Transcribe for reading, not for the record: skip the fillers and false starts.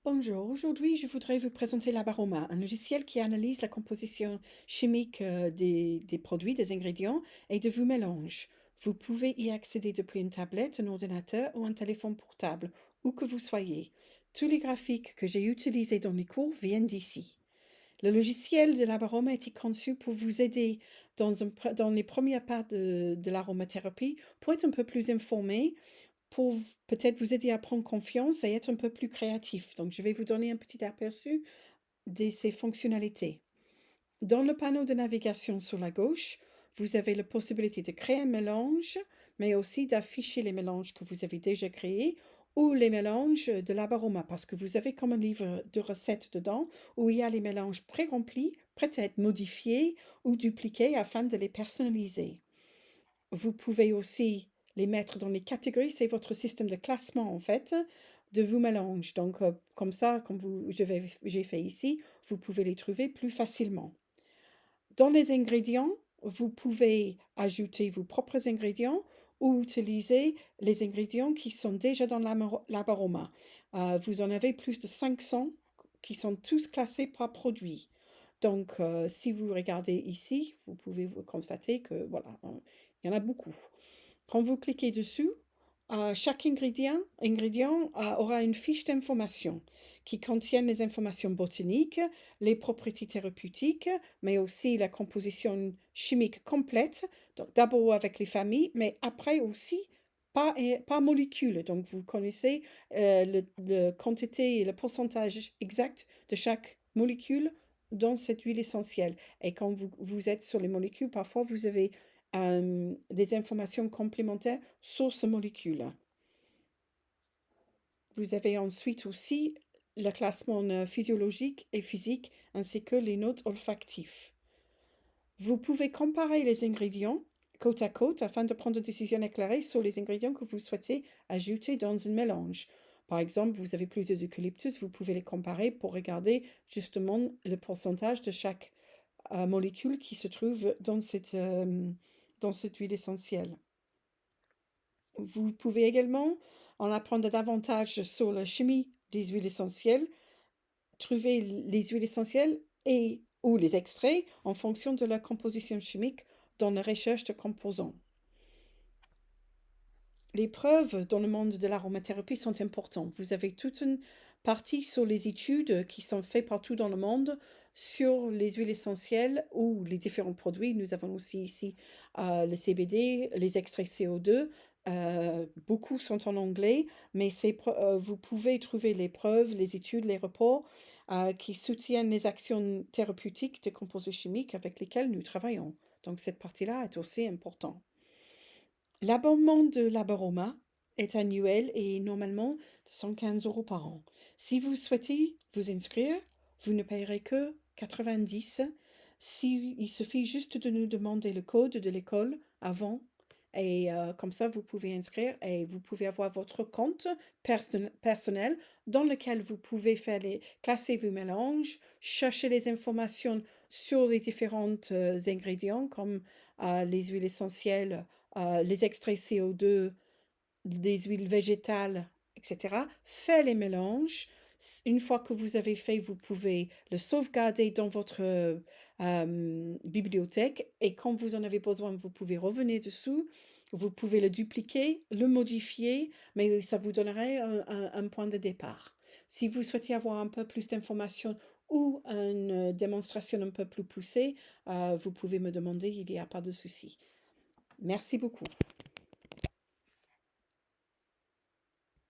Bonjour, aujourd'hui je voudrais vous présenter Labaroma, un logiciel qui analyse la composition chimique des produits, des ingrédients et de vos mélanges. Vous pouvez y accéder depuis une tablette, un ordinateur ou un téléphone portable, où que vous soyez. Tous les graphiques que j'ai utilisés dans les cours viennent d'ici. Le logiciel de Labaroma est conçu pour vous aider dans les premiers pas de l'aromathérapie, pour être un peu plus informé, pour peut-être vous aider à prendre confiance et être un peu plus créatif. Donc, je vais vous donner un petit aperçu de ces fonctionnalités. Dans le panneau de navigation sur la gauche, vous avez la possibilité de créer un mélange, mais aussi d'afficher les mélanges que vous avez déjà créés ou les mélanges de l'Abaroma, parce que vous avez comme un livre de recettes dedans où il y a les mélanges pré-remplis, prêts à être modifiés ou dupliqués afin de les personnaliser. Vous pouvez aussi les mettre dans les catégories, c'est votre système de classement en fait de vos mélanges. Donc comme ça, comme j'ai fait ici, vous pouvez les trouver plus facilement. Dans les ingrédients, vous pouvez ajouter vos propres ingrédients ou utiliser les ingrédients qui sont déjà dans l'Abaroma. Vous en avez plus de 500 qui sont tous classés par produit. Donc, si vous regardez ici, vous pouvez vous constater que voilà, il y en a beaucoup. Quand vous cliquez dessus, chaque ingrédient aura une fiche d'information qui contient les informations botaniques, les propriétés thérapeutiques, mais aussi la composition chimique complète, donc d'abord avec les familles, mais après aussi par molécule. Donc vous connaissez la quantité et le pourcentage exact de chaque molécule dans cette huile essentielle. Et quand vous êtes sur les molécules, parfois vous avez des informations complémentaires sur ce molécule. Vous avez ensuite aussi le classement physiologique et physique ainsi que les notes olfactives. Vous pouvez comparer les ingrédients côte à côte afin de prendre une décision éclairée sur les ingrédients que vous souhaitez ajouter dans un mélange. Par exemple, vous avez plusieurs eucalyptus, vous pouvez les comparer pour regarder justement le pourcentage de chaque molécule qui se trouve dans cette huile essentielle. Vous pouvez également en apprendre davantage sur la chimie des huiles essentielles, trouver les huiles essentielles et ou les extraits en fonction de leur composition chimique dans la recherche de composants. Les preuves dans le monde de l'aromathérapie sont importantes. Vous avez toute une partie sur les études qui sont faites partout dans le monde sur les huiles essentielles ou les différents produits. Nous avons aussi ici le CBD, les extraits CO2. Beaucoup sont en anglais, mais vous pouvez trouver les preuves, les études, les rapports qui soutiennent les actions thérapeutiques des composés chimiques avec lesquels nous travaillons. Donc cette partie-là est aussi importante. L'abonnement de Labaroma est annuel et normalement de 115 € par an. Si vous souhaitez vous inscrire, vous ne payerez que 90. Il suffit juste de nous demander le code de l'école avant et comme ça vous pouvez inscrire et vous pouvez avoir votre compte personnel dans lequel vous pouvez classer vos mélanges, chercher les informations sur les différents ingrédients comme les huiles essentielles, les extraits CO2, des huiles végétales, etc. Faites les mélanges. Une fois que vous avez fait, vous pouvez le sauvegarder dans votre bibliothèque et quand vous en avez besoin, vous pouvez revenir dessous. Vous pouvez le dupliquer, le modifier, mais ça vous donnerait un point de départ. Si vous souhaitez avoir un peu plus d'informations ou une démonstration un peu plus poussée, vous pouvez me demander, il n'y a pas de souci. Merci beaucoup.